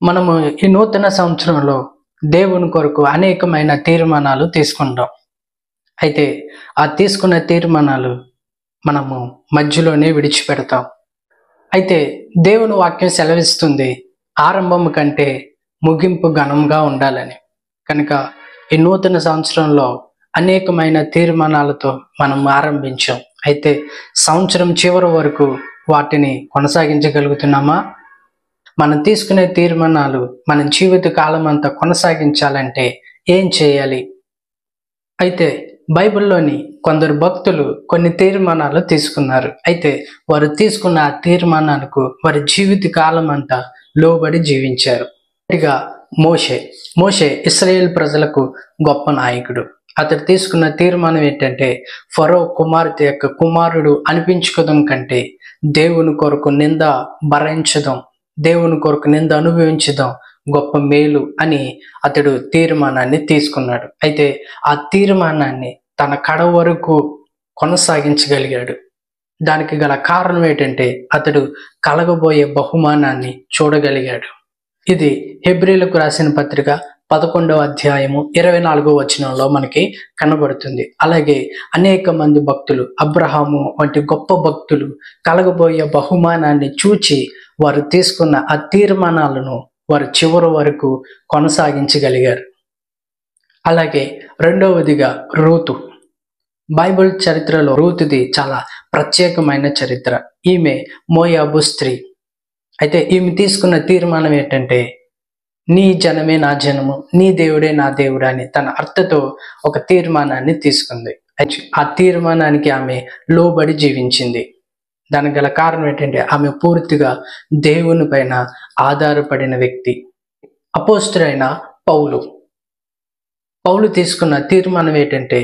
మనము ఈ నూతన సంవత్సరంలో దేవుని కొరకు అనేకమైన తీర్మానాలు తీసుకుంటాం. అయితే ఆ తీసుకున్న తీర్మానాలు మనము మధ్యలోనే విడిచిపెడతాం. అయితే దేవుని వాక్యం సెలవిస్తుంది, ఆరంభం కంటే ముగింపు ఘనంగా ఉండాలని. కనుక ఈ నూతన సంవత్సరంలో అనేకమైన తీర్మానాలతో మనం ఆరంభించాం. అయితే సంవత్సరం చివరి వరకు వాటిని కొనసాగించగలుగుతున్నామా? మనం తీసుకునే తీర్మానాలు మన జీవిత కాలం అంతా కొనసాగించాలంటే ఏం చేయాలి? అయితే బైబిల్లోని కొందరు భక్తులు కొన్ని తీర్మానాలు తీసుకున్నారు. అయితే వారు తీసుకున్న ఆ తీర్మానాలకు వారి జీవిత కాలం అంతా లోబడి జీవించారు. ఇక మోషే ఇశ్రాయేల్ ప్రజలకు గొప్ప నాయకుడు. అతడు తీసుకున్న తీర్మానం ఏంటంటే, ఫరో కుమార్తె యొక్క కుమారుడు అనిపించుకోవడం కంటే దేవుని కొరకు నింద భరించడం, దేవుని కొరకు నింద అనుభవించడం గొప్ప మేలు అని అతడు తీర్మానాన్ని తీసుకున్నాడు. అయితే ఆ తీర్మానాన్ని తన కడ వరకు కొనసాగించగలిగాడు. దానికి గల కారణం ఏంటంటే, అతడు కలగబోయే బహుమానాన్ని చూడగలిగాడు. ఇది హెబ్రీలకు రాసిన పత్రిక 11వ అధ్యాయము 24వ వచనంలో మనకి కనబడుతుంది. అలాగే అనేక మంది భక్తులు, అబ్రహాము వంటి గొప్ప భక్తులు కలగబోయే బహుమానాన్ని చూచి వారు తీసుకున్న ఆ తీర్మానాలను వారు చివరి వరకు కొనసాగించగలిగారు. అలాగే రెండవదిగా రూతు. బైబిల్ చరిత్రలో రూతుది చాలా ప్రత్యేకమైన చరిత్ర. ఈమె మోయాబు స్త్రీ. అయితే ఈమె తీసుకున్న తీర్మానం ఏంటంటే, నీ జనమే నా జనము, నీ దేవుడే నా దేవుడు అని తన అర్థతో ఒక తీర్మానాన్ని తీసుకుంది. ఆ తీర్మానానికి ఆమె లోబడి జీవించింది. దానికి గల కారణం ఏంటంటే, ఆమె పూర్తిగా దేవుని పైన ఆధారపడిన వ్యక్తి. అపోస్తలుడైన పౌలు తీసుకున్న తీర్మానం ఏంటంటే,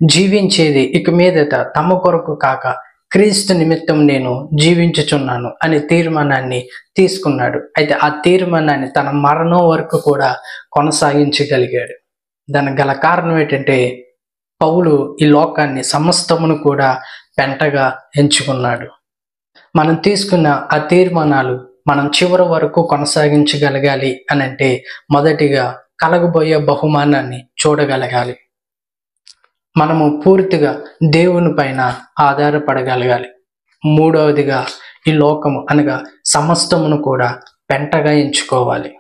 జీవించేది ఇక మీదట తమ కొరకు కాక క్రీస్తు నిమిత్తం నేను జీవించుచున్నాను అనే తీర్మానాన్ని తీసుకున్నాడు. అయితే ఆ తీర్మానాన్ని తన మరణం వరకు కూడా కొనసాగించగలిగాడు. దానికి గల కారణం ఏంటంటే, పౌలు ఈ లోకాన్ని సమస్తమును కూడా పెంటగా ఎంచుకున్నాడు. మనం తీసుకున్న ఆ తీర్మానాలు మనం చివరి వరకు కొనసాగించగలగాలి అని అంటే, మొదటిగా కలగబోయే బహుమానాన్ని చూడగలగాలి. మనము పూర్తిగా దేవుని పైన ఆధారపడగలగాలి. మూడవదిగా ఈ లోకము అనగా సమస్తమును కూడా పెంటగా ఎంచుకోవాలి.